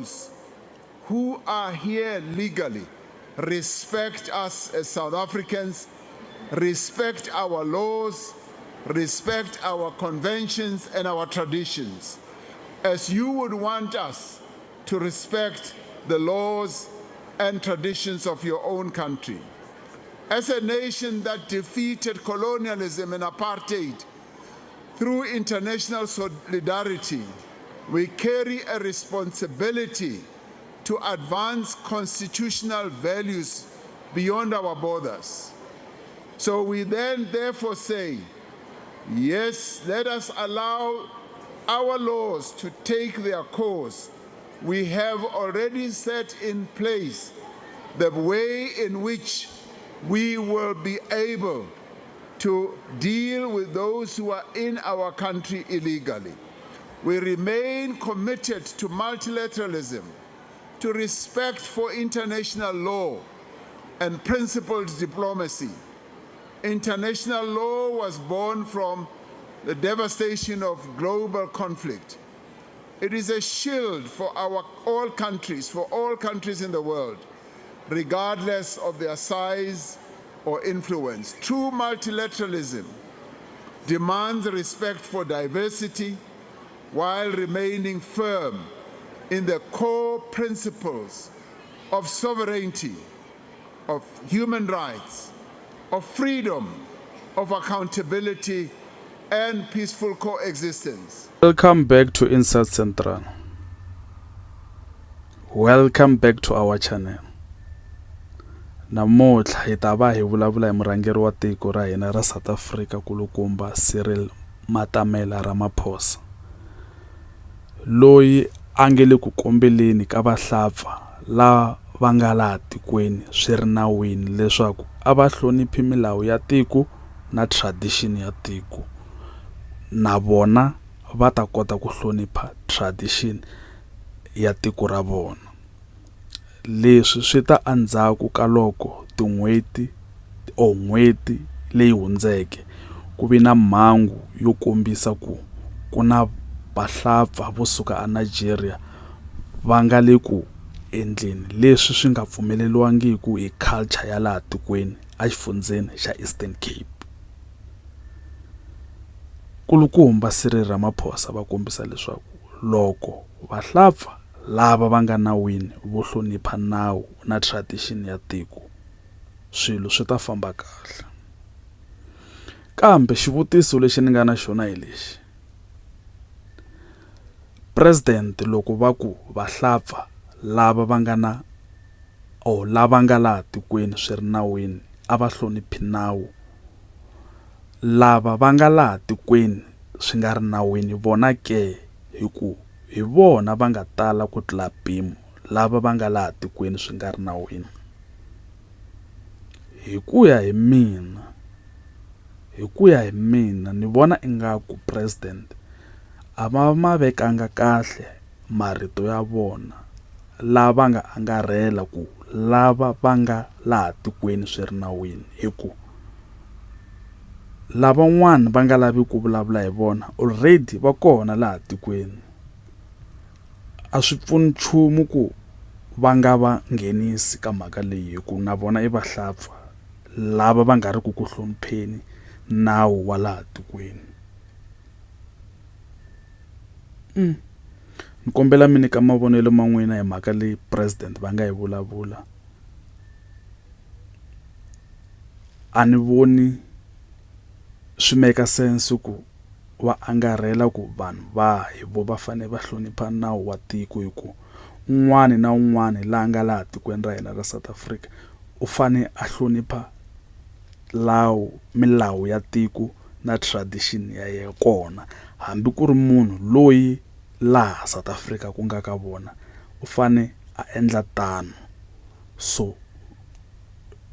those who are here legally respect us as South Africans, respect our laws, respect our conventions and our traditions, as you would want us to respect the laws and traditions of your own country. As a nation that defeated colonialism and apartheid through international solidarity, we carry a responsibility to advance constitutional values beyond our borders. So we then therefore say, yes, let us allow our laws to take their course. We have already set in place the way in which we will be able to deal with those who are in our country illegally. We remain committed to multilateralism, to respect for international law and principled diplomacy. International law was born from the devastation of global conflict. It is a shield for all countries in the world, regardless of their size or influence. True multilateralism demands respect for diversity while remaining firm in the core principles of sovereignty, of human rights, of freedom, of accountability, and peaceful coexistence. Welcome back to Inside Central. Welcome back to our channel. Namuntlha hi ta va hi vulavula hi murhangeri wa tiko ra hina ra South Africa kulukumba Cyril Matamela Ramaphosa, loyi a nge le ku kombeleni ka vahlampfa lava nga laha tikweni swi ri nawini leswaku a va hloniphi milawu ya tiko na tradition ya tiko, na vona va ta kota ku hlonipha tradition ya tiko ra vona. Leswi swi ta andzhaku ka loko n'hweti leyi hundzeke ku vi na mhangu yo kombisa ku na vahlampfa vo suka a Nigeria va nga le ku endleni leswi swi nga pfumeleliwangiku hi culture ya laha tikweni exifundzeni xa Eastern Cape. Kulukumba Cyril Ramaphosa va kombisa leswaku loko vahlampfa lava va nga nawini vo hlonipha nawu na tradition ya tiko, swilo swi ta famba kahle. Kambe xivutiso lexi ni nga na xona hi lexi: President loko va ku vahlampfa lava va nga na lava nga laha tikweni swi ri nawini a va hloniphi nawu, lava va nga laha tikweni swi nga ri nawini vona ke, hi vona va nga tala ku tlula mpimo lava va nga laha tikweni swi nga ri nawini? Hi ku ya hi mina ni vona ingaku president a ma vekanga kahle marito ya vona lava nga angarhela ku lava va nga laha tikweni swi ri nawini, lavan'wana va nga lavi ku vulavula hi vona already va kona laha tikweni. A swi pfuni nchumu ku va nga va nghenisi ka mhaka leyi, na vona i vahlampfa lava va nga ri ku hlonipheni nawu wa laha tikweni. Ni kombela mi nyika mavonelo ma n'wina hi mhaka leyi president va nga yi vulavula. A ni voni swi make sense ku va angarhela ku vanhu va fanele va hlonipha nawu wa tiko, un'wana na un'wana laha nga laha tikweni ra hina ra South Africa u fanele a hlonipha milawu ya tiko na tradition ya kona, hambi ku ri munhu loyi laha South Africa ku nga ka vona u fanele a endla tano. So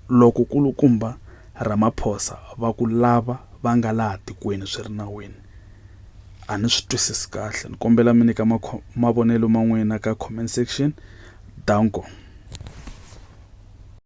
loko kulukumba Ramaphosa va ku lava va nga laha tikweni swi ri nawini, a ni swi twisisi kahle. Ni kombela mi nyika mavonelo ma n'wina ka comment section. Danko.